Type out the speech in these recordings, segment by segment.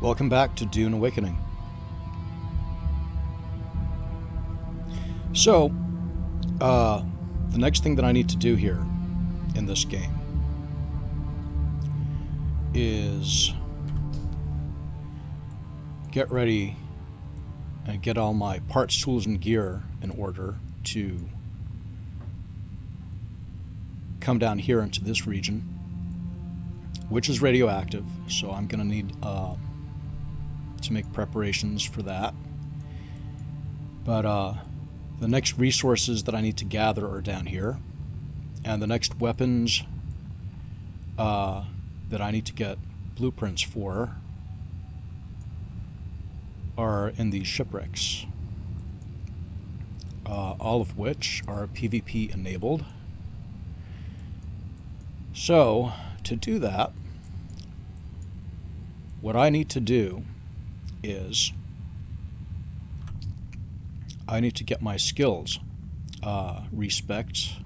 Welcome back to Dune Awakening. So, the next thing that I need to do here in this game is get ready and get all my parts, tools, and gear in order to come down here into this region, which is radioactive, so I'm going to need to make preparations for that. But the next resources that I need to gather are down here, and the next weapons that I need to get blueprints for are in these shipwrecks, all of which are PvP enabled. So, to do that, what I need to do is I need to get my skills, respect,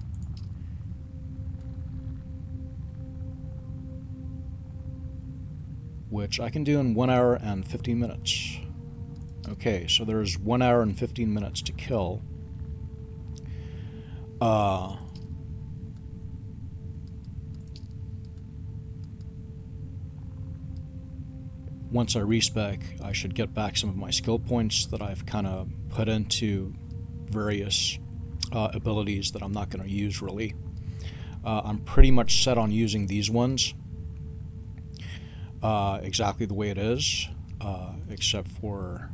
which I can do in 1 hour and 15 minutes. Okay, so there's 1 hour and 15 minutes to kill. Once I respec, I should get back some of my skill points that I've kind of put into various abilities that I'm not going to use really. I'm pretty much set on using these ones exactly the way it is, except for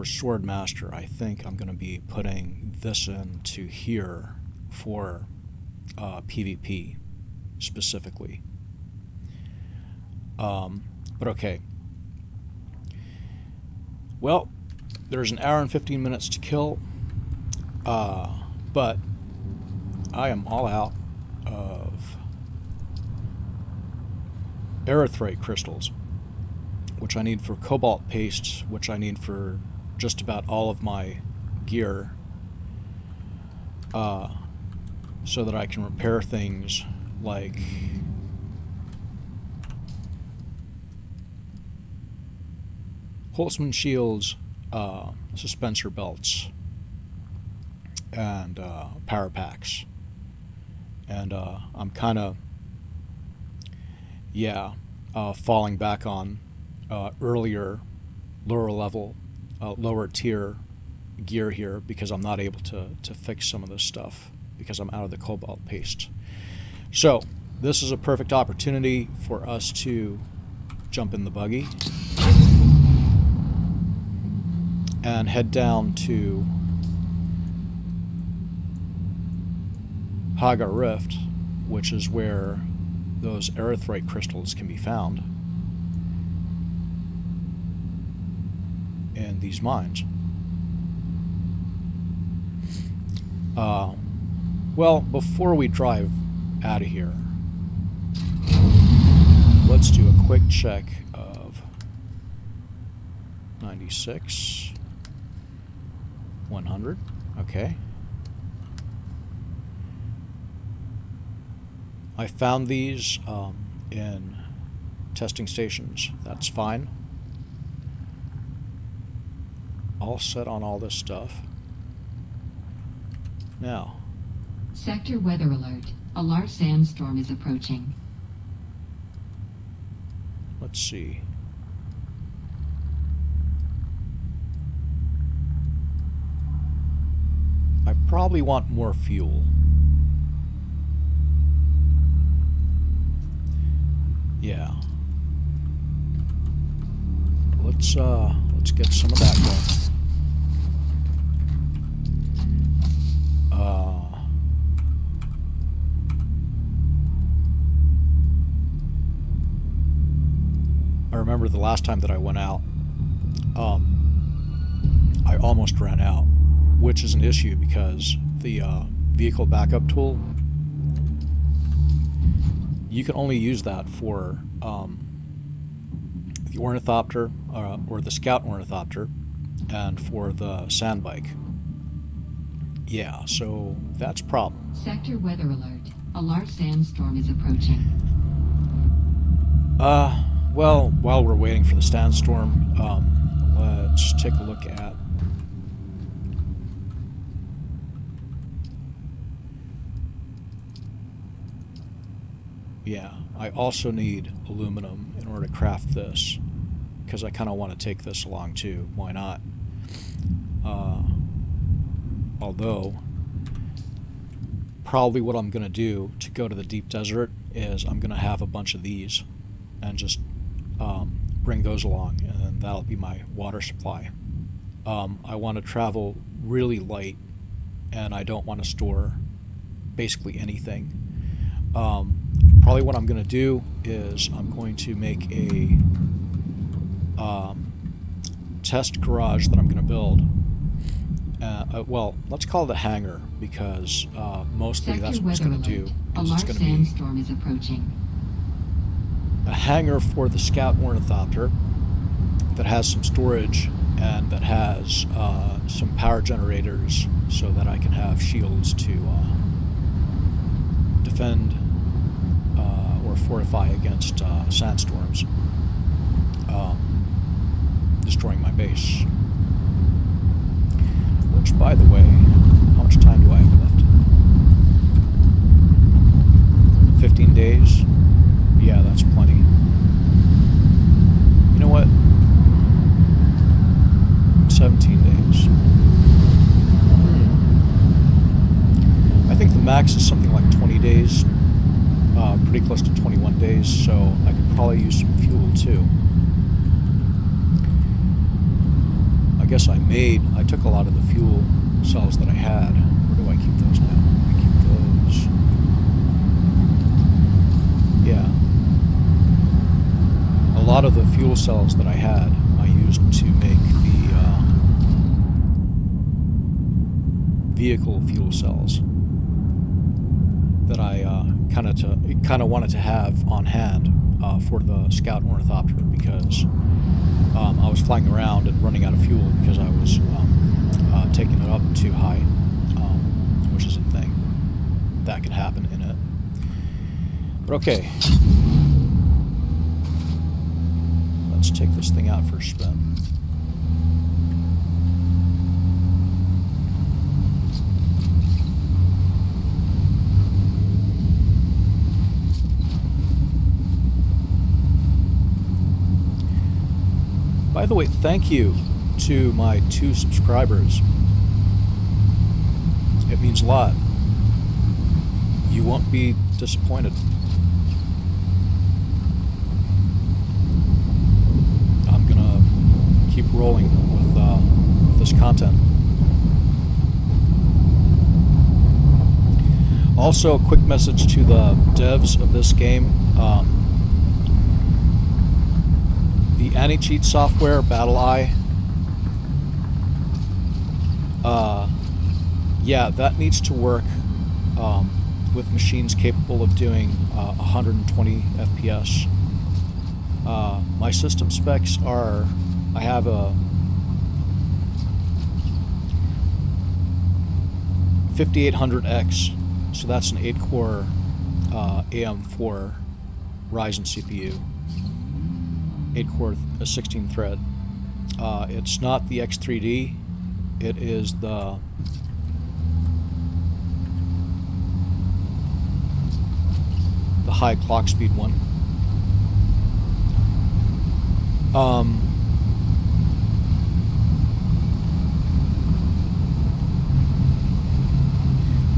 Sword Master. I think I'm going to be putting this into here for PvP specifically. But okay. Well, there's 1 hour and 15 minutes to kill, but I am all out of erythrite crystals, which I need for cobalt paste, which I need for just about all of my gear, so that I can repair things like Holtzman shields, suspensor belts, and power packs. And I'm kind of, falling back on earlier, lower tier gear here because I'm not able to fix some of this stuff because I'm out of the cobalt paste. So this is a perfect opportunity for us to jump in the buggy and head down to Haga Rift, which is where those erythrite crystals can be found in these mines. Well, before we drive out of here, let's do a quick check of 96. 100, okay. I found these in testing stations. That's fine. All set on all this stuff. Now. Sector weather alert. A large sandstorm is approaching. Let's see. I probably want more fuel. Yeah. Let's get some of that going. I remember the last time that I went out, I almost ran out, which is an issue because the vehicle backup tool, you can only use that for the ornithopter or the scout ornithopter and for the sand bike. Yeah, so that's a problem. Sector weather alert. A large sandstorm is approaching. Well, while we're waiting for the sandstorm, let's take a look at... Yeah, I also need aluminum in order to craft this, because I kind of want to take this along too. Why not? Although, probably what I'm going to do to go to the deep desert is I'm going to have a bunch of these and just bring those along, and then that'll be my water supply. I want to travel really light, and I don't want to store basically anything. Probably what I'm going to do is I'm going to make a test garage that I'm going to build. Well, let's call it a hangar, because mostly that's what it's going to do. A large sandstorm is approaching. A hangar for the Scout Ornithopter that has some storage and that has some power generators so that I can have shields to defend or fortify against sandstorms destroying my base. Which, by the way, how much time do I have left? 15 days? Yeah, that's plenty. You know what? 17 days. I think the max is something like 20 days. Pretty close to 21 days, so I could probably use some fuel too. I guess I took a lot of the fuel cells that I had. Where do I keep those now? I keep those. Yeah. A lot of the fuel cells that I had, I used to make the vehicle fuel cells that I kind of wanted to have on hand for the Scout Ornithopter, because I was flying around and running out of fuel because I was taking it up too high, which is a thing that can happen in it. But okay, let's take this thing out for a spin. By the way, thank you to my 2 subscribers. It means a lot. You won't be disappointed. I'm gonna keep rolling with this content. Also, a quick message to the devs of this game. The anti-cheat software, BattleEye, yeah, that needs to work with machines capable of doing 120 FPS. My system specs are, I have a 5800X, so that's an 8-core AM4 Ryzen CPU. 8-core, a 16-thread. It's not the X3D. It is the high clock speed one.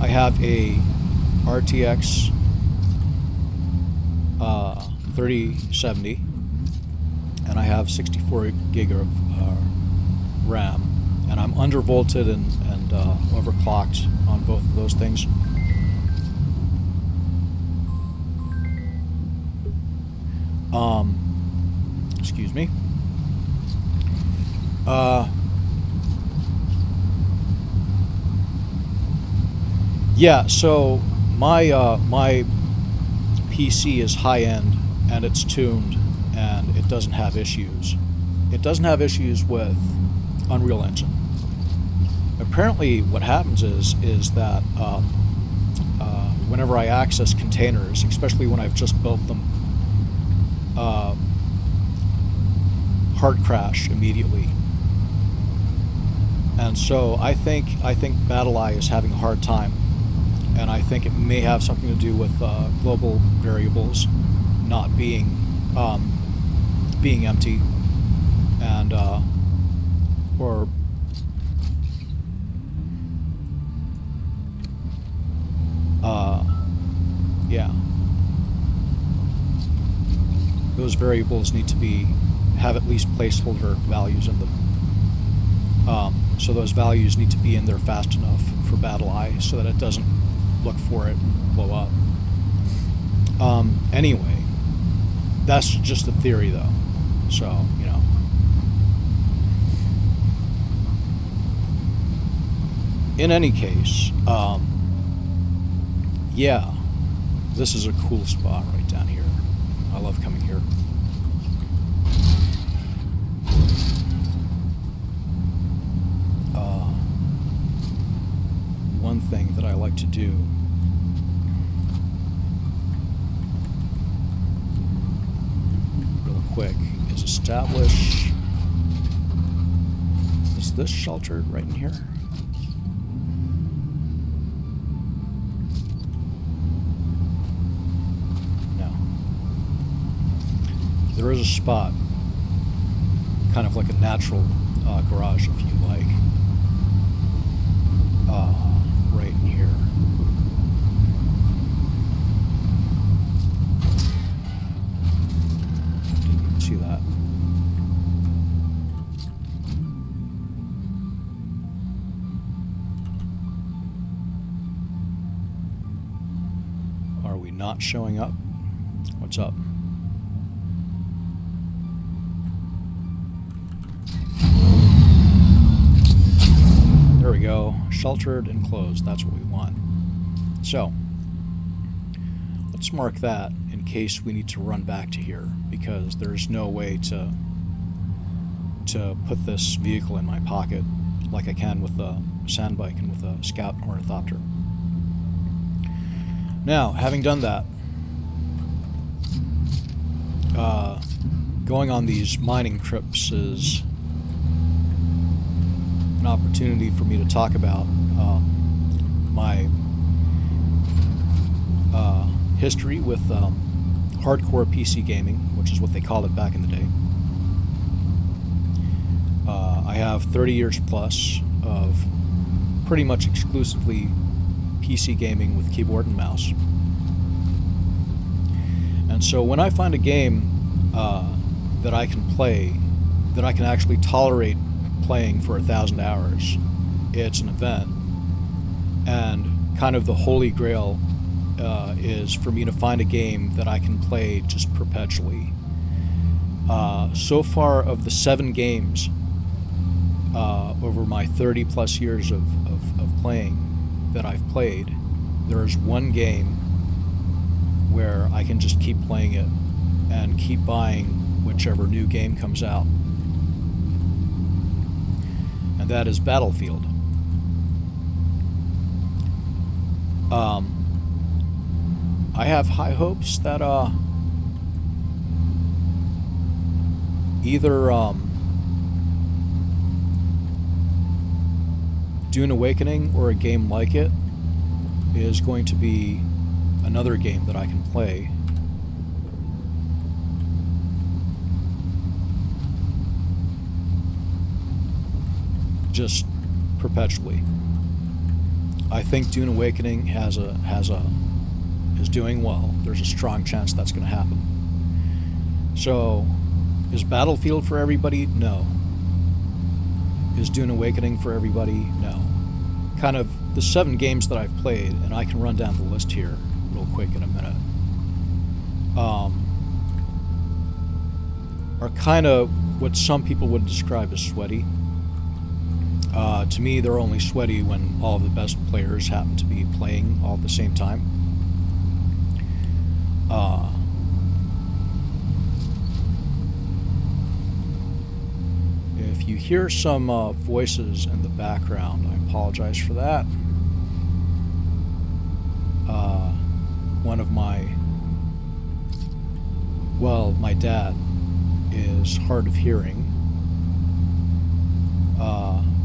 I have a RTX 3070. And I have 64 gig of RAM, and I'm undervolted and overclocked on both of those things. Excuse me. Yeah, so my PC is high end and it's tuned, and it doesn't have issues. It doesn't have issues with Unreal Engine. Apparently what happens is that whenever I access containers, especially when I've just built them, hard crash immediately. And so I think BattleEye is having a hard time, and I think it may have something to do with global variables not being empty, and or yeah, those variables need to have at least placeholder values in them. So those values need to be in there fast enough for BattleEye so that it doesn't look for it and blow up. Anyway, that's just a theory, though. So, you know. In any case, yeah, this is a cool spot right down here. I love coming here. One thing that I like to do real quick is establish... Is this sheltered right in here? No. There is a spot, kind of like a natural garage, if you like. Right in here. Didn't even see that. Are we not showing up? What's up? There we go. Sheltered and closed. That's what we want. So, let's mark that in case we need to run back to here, because there's no way to put this vehicle in my pocket like I can with a sand bike and with a scout ornithopter. Now, having done that, going on these mining trips is an opportunity for me to talk about my history with hardcore PC gaming, which is what they called it back in the day. I have 30 years plus of pretty much exclusively PC gaming with keyboard and mouse. And so when I find a game that I can play, that I can actually tolerate playing for 1,000 hours, it's an event. And kind of the holy grail is for me to find a game that I can play just perpetually. So far, of the 7 games over my 30 plus years of playing that I've played, there is one game where I can just keep playing it and keep buying whichever new game comes out. And that is Battlefield. I have high hopes that either Dune Awakening or a game like it is going to be another game that I can play. Just perpetually. I think Dune Awakening is doing well. There's a strong chance that's going to happen. So, is Battlefield for everybody? No. Is Dune Awakening for everybody? No. Kind of the 7 games that I've played, and I can run down the list here real quick in a minute, are kind of what some people would describe as sweaty. To me, they're only sweaty when all of the best players happen to be playing all at the same time. If you hear some voices in the background, I apologize for that. One of my dad is hard of hearing.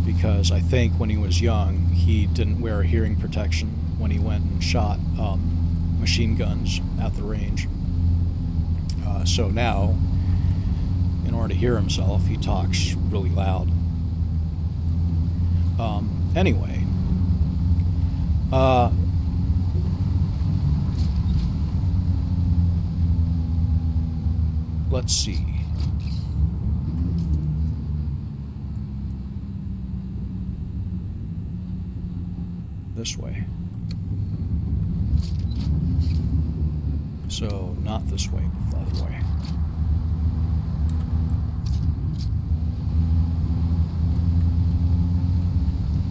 Because I think when he was young, he didn't wear hearing protection when he went and shot machine guns at the range. So now, in order to hear himself, he talks really loud. Anyway, let's see. This way. So, not this way, but the other way.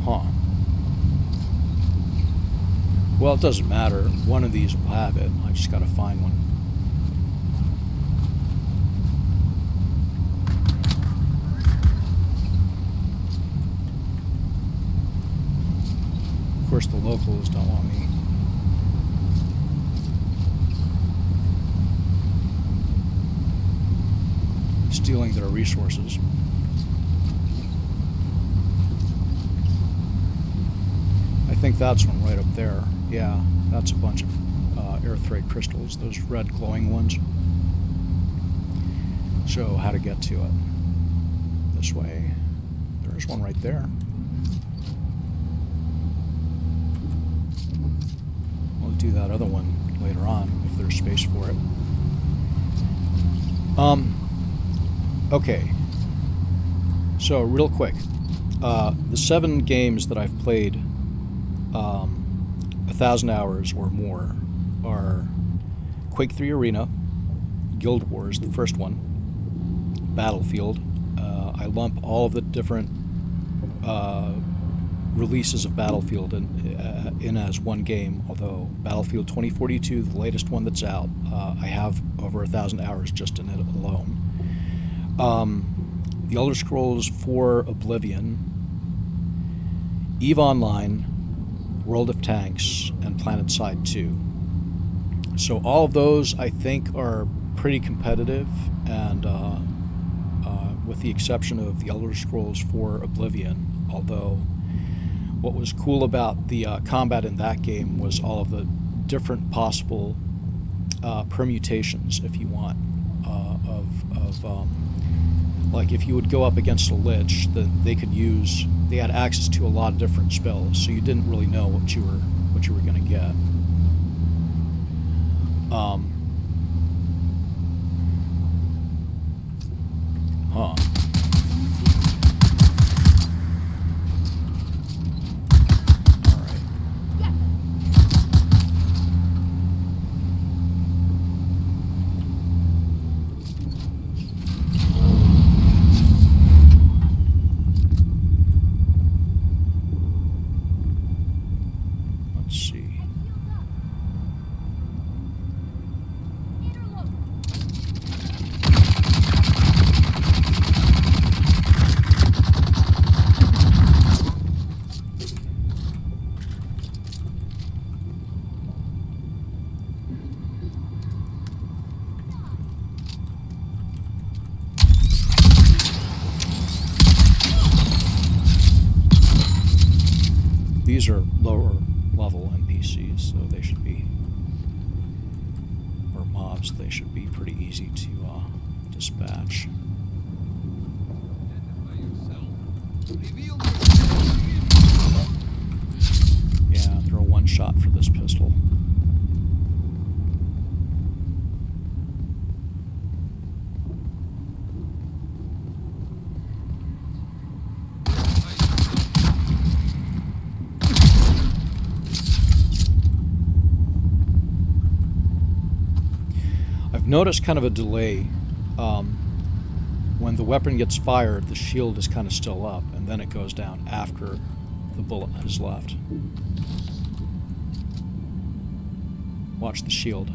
Huh. Well, it doesn't matter. One of these will have it. I just gotta find one. Of course, the locals don't want me. Stealing their resources. I think that's one right up there. Yeah, that's a bunch of airthray crystals, those red glowing ones. Show how to get to it. This way. There's one right there. We'll do that other one later on if there's space for it. Okay. So, real quick. The 7 games that I've played 1,000 hours or more are Quake 3 Arena, Guild Wars, the first one, Battlefield. I lump all of the different releases of Battlefield in as one game, although Battlefield 2042, the latest one that's out, I have over 1,000 hours just in it alone. The Elder Scrolls 4 Oblivion, EVE Online, World of Tanks, and PlanetSide 2. So all of those, I think, are pretty competitive, and with the exception of the Elder Scrolls 4 Oblivion, although what was cool about the combat in that game was all of the different possible permutations, if you want, like if you would go up against a Lich, they had access to a lot of different spells, so you didn't really know what you were going to get. Huh. These are lower level NPCs, so they should be, or mobs, they should be pretty easy to dispatch. Yeah, throw one shot for this pistol. Notice kind of a delay. When the weapon gets fired, the shield is kind of still up, and then it goes down after the bullet has left. Watch the shield.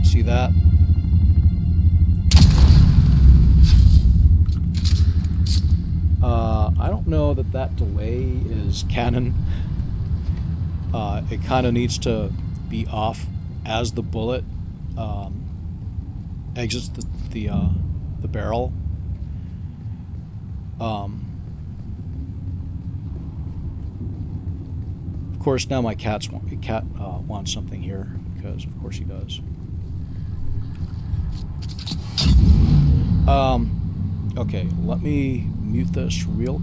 See that? I don't know that delay is canon. It kind of needs to be off as the bullet exits the barrel. Of course, now my cat wants something here, because of course he does. Okay, let me mute this real.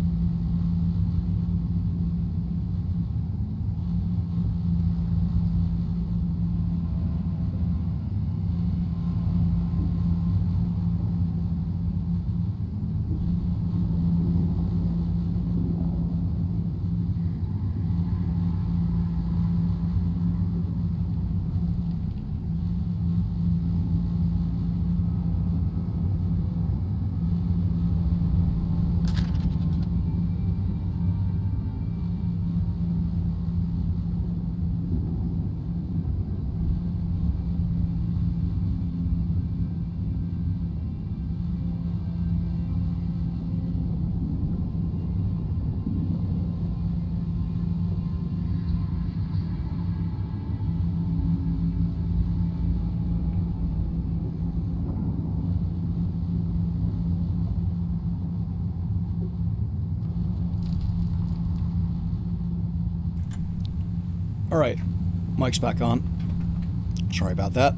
All right, mic's back on. Sorry about that.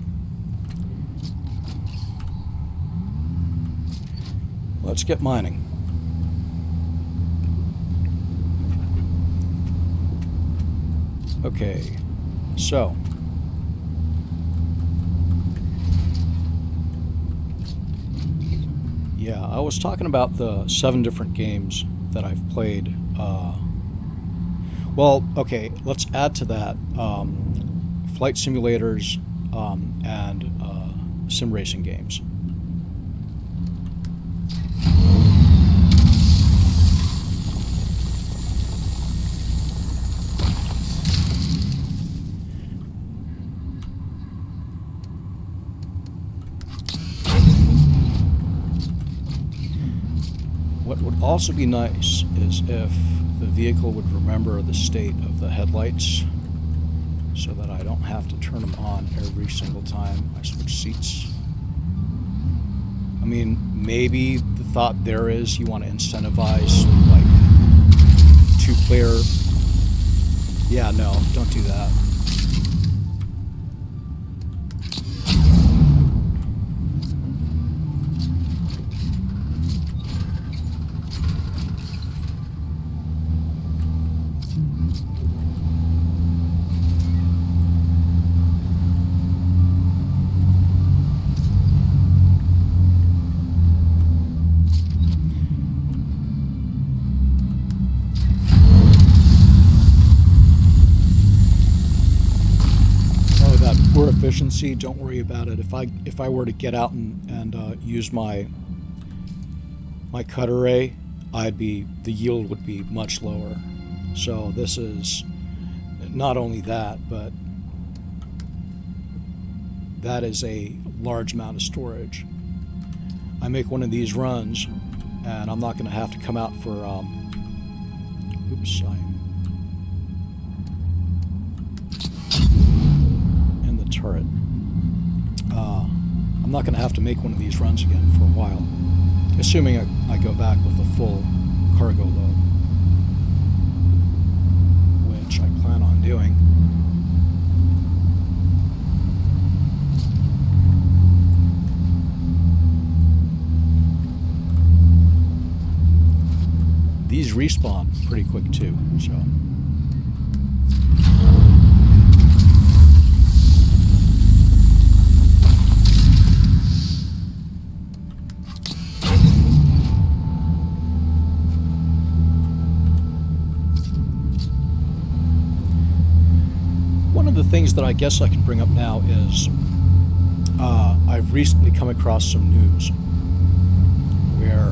Let's get mining. Okay, so yeah, I was talking about the 7 different games that I've played. Well, okay, let's add to that flight simulators and sim racing games. What would also be nice is if the vehicle would remember the state of the headlights so that I don't have to turn them on every single time I switch seats. I mean, maybe the thought there is you want to incentivize like 2-player. Yeah, no, don't do that. Efficiency, don't worry about it. If I were to get out and use my cut array, the yield would be much lower. So this is not only that, but that is a large amount of storage. I make one of these runs, and I'm not going to have to come out for oops, turret. I'm not going to have to make one of these runs again for a while, assuming I go back with a full cargo load, which I plan on doing. These respawn pretty quick too, so. Things that I guess I can bring up now is I've recently come across some news where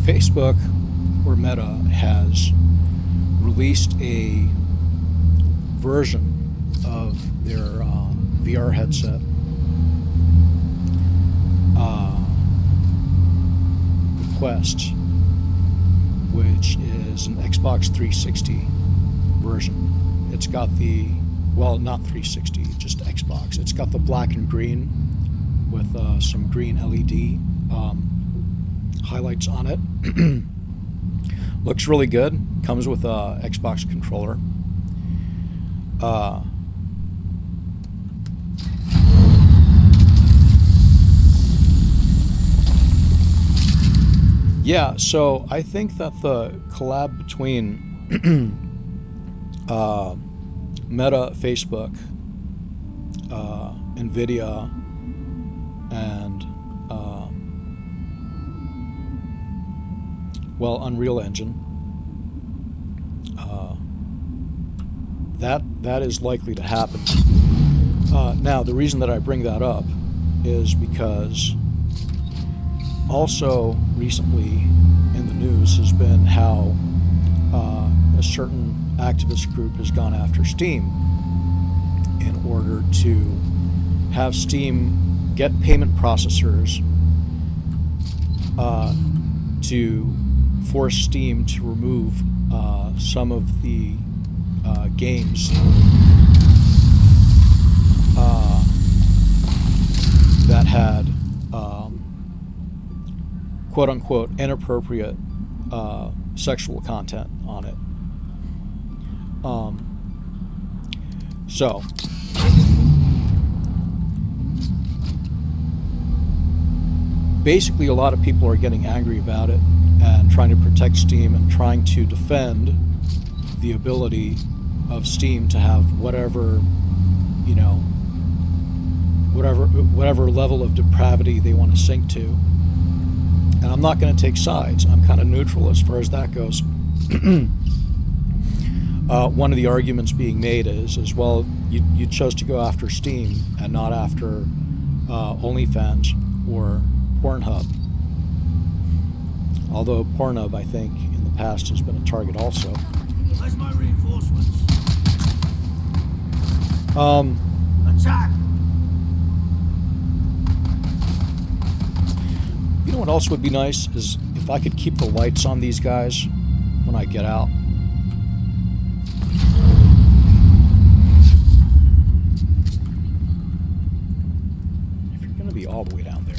Facebook or Meta has released a version of their VR headset the Quest, which is an Xbox 360 version. It's got the well, not 360, just Xbox. It's got the black and green with some green LED highlights on it. Looks really good. Comes with a Xbox controller. Yeah, so I think that the collab between Meta, Facebook, Nvidia, and well, Unreal Engine, that is likely to happen. Now, the reason that I bring that up is because also recently in the news has been how a certain activist group has gone after Steam in order to have Steam get payment processors to force Steam to remove some of the games that had quote-unquote inappropriate sexual content on it. So basically a lot of people are getting angry about it and trying to protect Steam and trying to defend the ability of Steam to have whatever, you know, whatever level of depravity they want to sink to. And I'm not going to take sides. I'm kind of neutral as far as that goes. One of the arguments being made is well, you chose to go after Steam and not after OnlyFans or Pornhub. Although Pornhub, I think, in the past has been a target also. Where's my reinforcements? Attack! You know what else would be nice is if I could keep the lights on these guys when I get out. If you're going to be all the way down there.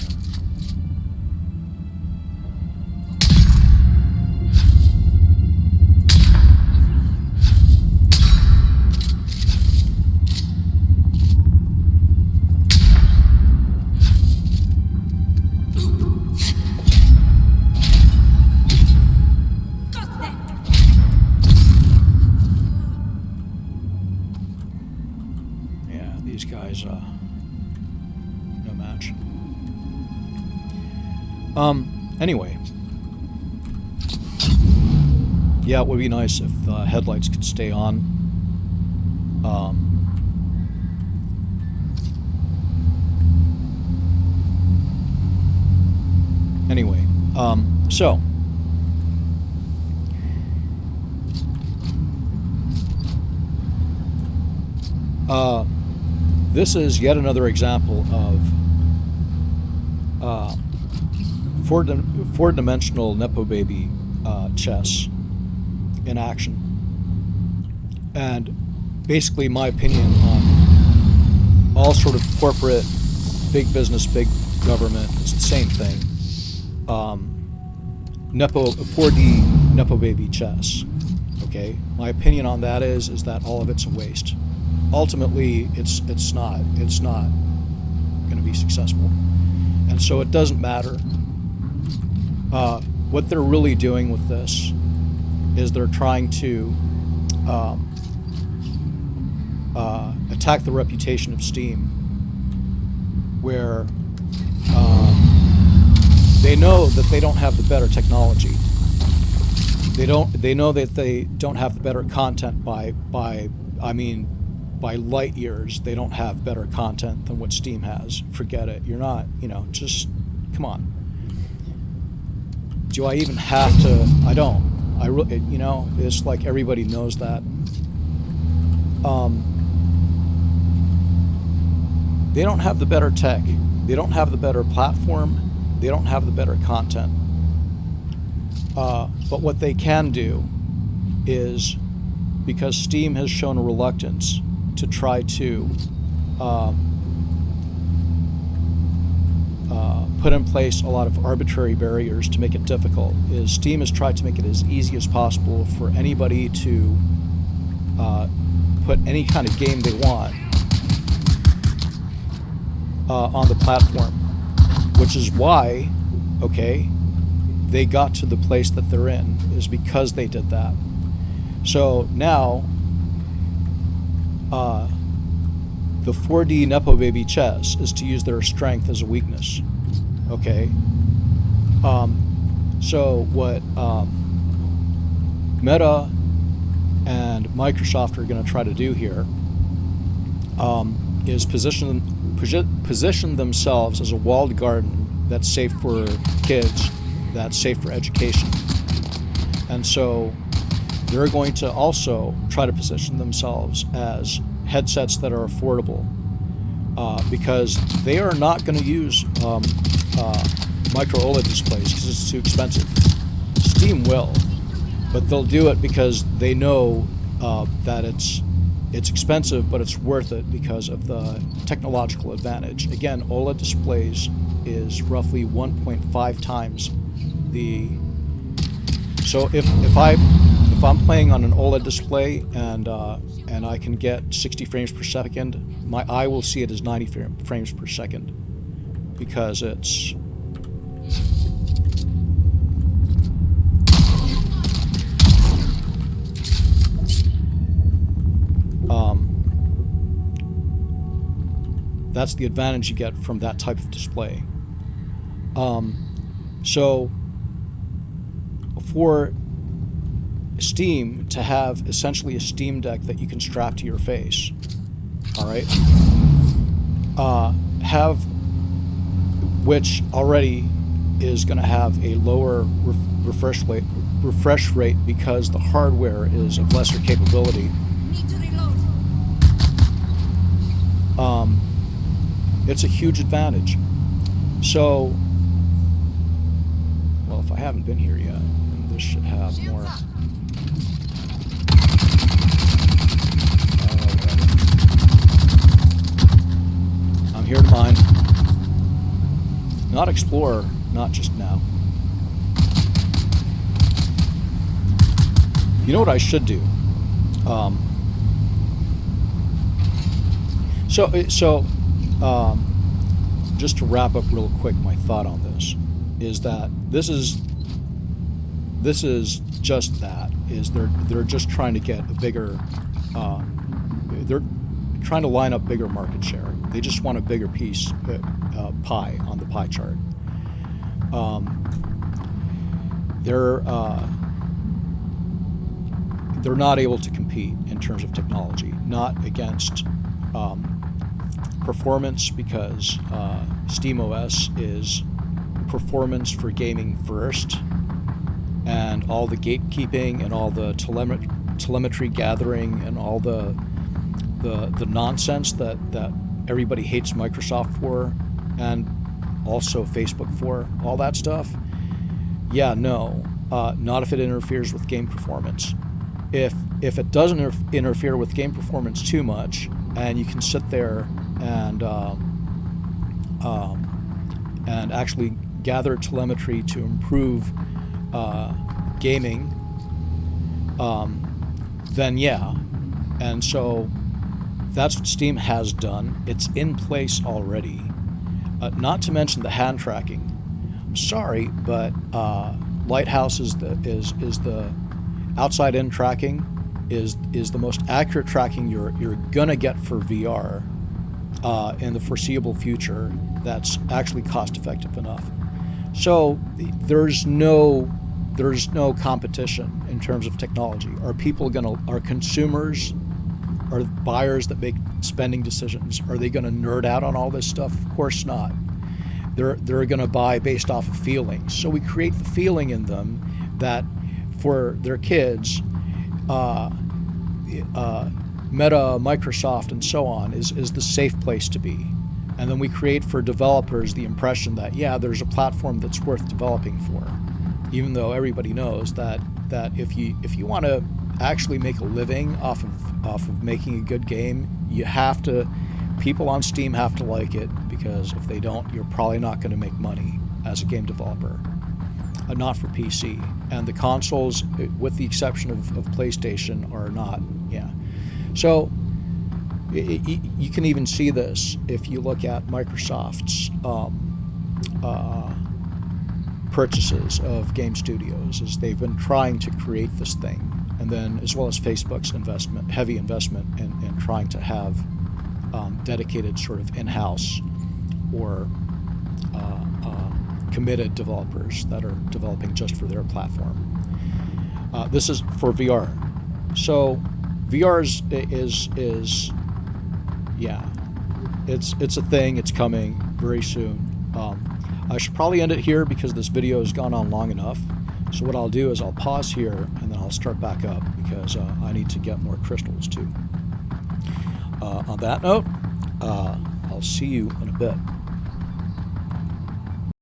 These guys, no match. Anyway. Yeah, it would be nice if the headlights could stay on. Anyway, so. This is yet another example of four-dimensional Nepo Baby chess in action. And basically my opinion on all sort of corporate, big business, big government, it's the same thing. 4D Nepo Baby chess. Okay? My opinion on that is that all of it's a waste. Ultimately, it's not going to be successful, and so it doesn't matter. What they're really doing with this is they're trying to attack the reputation of Steam, where they know that they don't have the better technology. They know that they don't have the better content by light years. They don't have better content than what Steam has. Forget it. You're not, just come on. Do I even have to? I don't. It's like everybody knows that. They don't have the better tech. They don't have the better platform. They don't have the better content. But what they can do is, because Steam has shown a reluctance to try to put in place a lot of arbitrary barriers to make it difficult is Steam has tried to make it as easy as possible for anybody to put any kind of game they want on the platform, which is why, okay, they got to the place that they're in, is because they did that. So now, the 4D Nepo Baby chess is to use their strength as a weakness. Okay. So what Meta and Microsoft are going to try to do here is position themselves as a walled garden that's safe for kids, that's safe for education. And so they're going to also try to position themselves as headsets that are affordable, because they are not going to use micro OLED displays because it's too expensive. Steam will, but they'll do it because they know that it's expensive, but it's worth it because of the technological advantage. Again, OLED displays is roughly 1.5 times the. So if I'm playing on an OLED display and I can get 60 frames per second, my eye will see it as 90 frames per second because it's. That's the advantage you get from that type of display. So for Steam to have essentially a Steam Deck that you can strap to your face, all right, which already is going to have a lower refresh rate because the hardware is of lesser capability. Need to reload. It's a huge advantage. So, well, if I haven't been here yet, then this should have more. I'm here to mine. Not explore, not just now. You know what I should do? Just to wrap up real quick, my thought on this is that this is just that, is they're just trying to get a bigger, they're trying to line up bigger market share. They just want a bigger piece, pie on the pie chart. They're not able to compete in terms of technology, not against performance, because SteamOS is performance for gaming first, and all the gatekeeping and all the telemetry gathering and all the nonsense that everybody hates Microsoft for, and also Facebook for, all that stuff. Yeah, no, not if it interferes with game performance. If it doesn't interfere with game performance too much, and you can sit there and actually gather telemetry to improve gaming, then yeah. And so that's what Steam has done. It's in place already. Not to mention the hand tracking. I'm sorry, but Lighthouse is the outside-in tracking is the most accurate tracking you're gonna get for VR in the foreseeable future. That's actually cost-effective enough. So there's no competition in terms of technology. Are consumers, are buyers that make spending decisions, are they gonna nerd out on all this stuff? Of course not. They're gonna buy based off of feelings. So we create the feeling in them that for their kids, Meta, Microsoft, and so on is the safe place to be. And then we create for developers the impression that, yeah, there's a platform that's worth developing for, even though everybody knows that if you want to actually make a living off of making a good game, you have to, people on Steam have to like it, because if they don't, you're probably not going to make money as a game developer. Not for PC. And the consoles, with the exception of PlayStation, are not. Yeah. So you can even see this if you look at Microsoft's purchases of game studios, as they've been trying to create this thing, and then as well as Facebook's heavy investment in trying to have dedicated sort of in-house or committed developers that are developing just for their platform. This is for VR. So VR is yeah, it's a thing. It's coming very soon. I should probably end it here because this video has gone on long enough. So what I'll do is I'll pause here and then I'll start back up, because I need to get more crystals too. On that note, I'll see you in a bit.